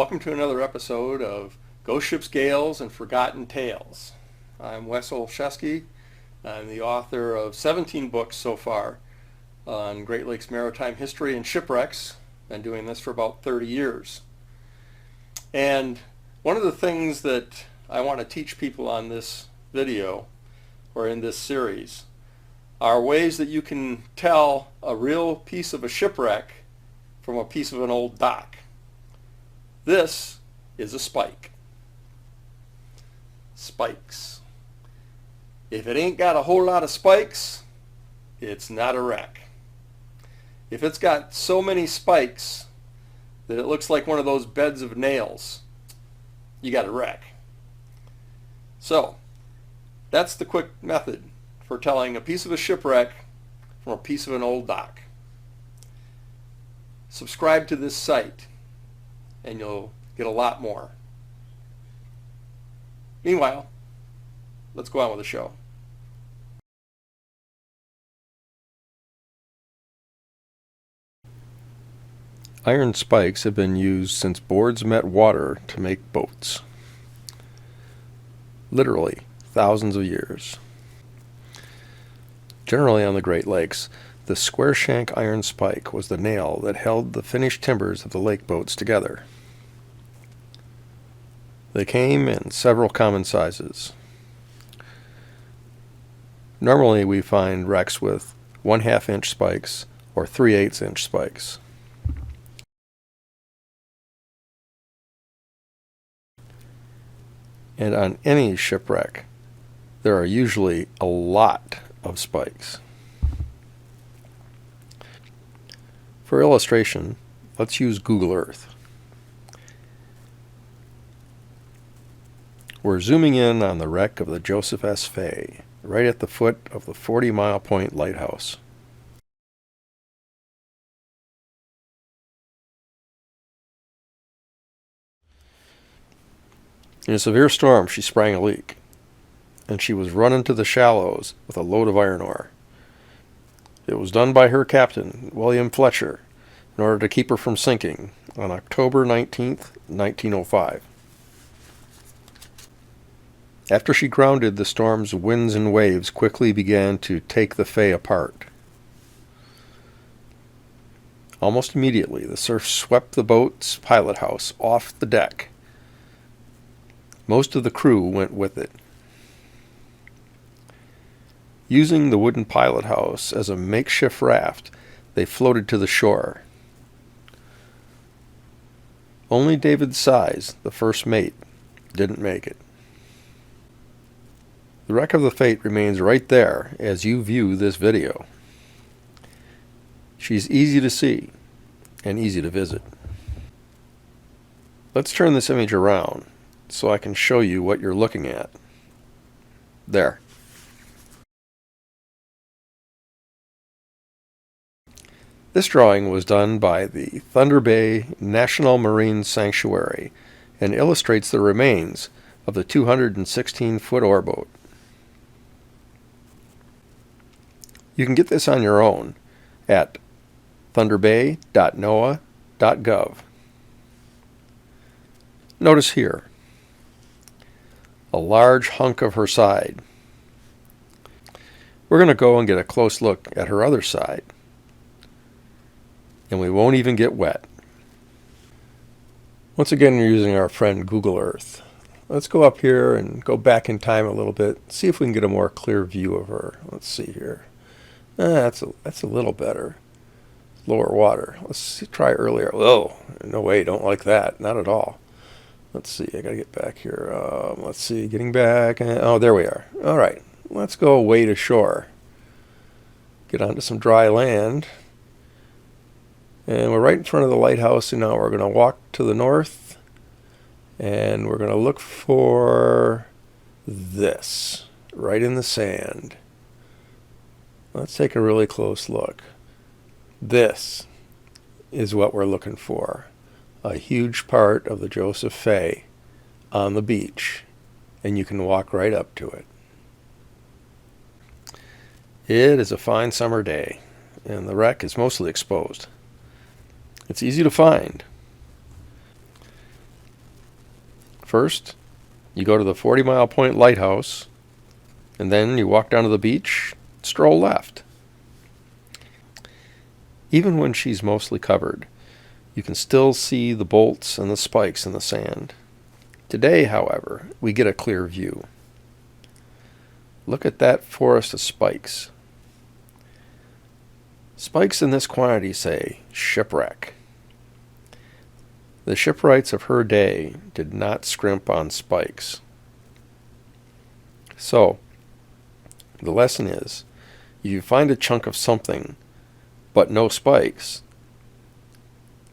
welcome to another episode of Ghost Ships, Gales, and Forgotten Tales. I'm Wes Oleszewski. I'm the author of 17 books so far on Great Lakes maritime history and shipwrecks. Been doing this for about 30 years. And one of the things that I want to teach people on this video, or in this series, are ways that you can tell a real piece of a shipwreck from a piece of an old dock. This is a spike. Spikes. If it ain't got a whole lot of spikes, it's not a wreck. If it's got so many spikes that it looks like one of those beds of nails, you got a wreck. So, that's the quick method for telling a piece of a shipwreck from a piece of an old dock. Subscribe to this site and you'll get a lot more. Meanwhile, let's go on with the show. Iron spikes have been used since boards met water to make boats. Literally, thousands of years. Generally on the Great Lakes, the square shank iron spike was the nail that held the finished timbers of the lake boats together. They came in several common sizes. Normally we find wrecks with 1/2 inch spikes or 3/8 inch spikes. And on any shipwreck, there are usually a lot of spikes. For illustration, let's use Google Earth. We're zooming in on the wreck of the Joseph S. Fay, right at the foot of the 40 Mile Point Lighthouse. In a severe storm, she sprang a leak, and she was run into the shallows with a load of iron ore. It was done by her captain, William Fletcher, in order to keep her from sinking on October 19th, 1905. After she grounded, the storm's winds and waves quickly began to take the Fay apart. Almost immediately, the surf swept the boat's pilot house off the deck. Most of the crew went with it. Using the wooden pilot house as a makeshift raft, they floated to the shore. Only David Size, the first mate, didn't make it. The wreck of the Fate remains right there as you view this video. She's easy to see and easy to visit. Let's turn this image around so I can show you what you're looking at. There. This drawing was done by the Thunder Bay National Marine Sanctuary and illustrates the remains of the 216-foot ore boat. You can get this on your own at thunderbay.noaa.gov. Notice here a large hunk of her side. We're going to go and get a close look at her other side. And we won't even get wet. Once again, we're using our friend Google Earth. Let's go up here and go back in time a little bit, see if we can get a more clear view of her. Let's see here. That's a little better. Lower water. Let's try earlier. Oh, no way, don't like that. Not at all. Let's see, I gotta get back here. Let's see, getting back. Oh, there we are. All right, let's go way to shore. Get onto some dry land. And we're right in front of the lighthouse, and now we're going to walk to the north, and we're going to look for this, right in the sand. Let's take a really close look. This is what we're looking for. A huge part of the Joseph Fay on the beach, and you can walk right up to it. It is a fine summer day, and the wreck is mostly exposed. It's easy to find. First, you go to the 40 Mile Point Lighthouse, and then you walk down to the beach, stroll left. Even when she's mostly covered, you can still see the bolts and the spikes in the sand. Today, however, we get a clear view. Look at that forest of spikes. Spikes in this quantity say shipwreck. The shipwrights of her day did not scrimp on spikes. So, the lesson is, if you find a chunk of something but no spikes,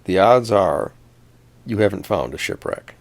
the odds are you haven't found a shipwreck.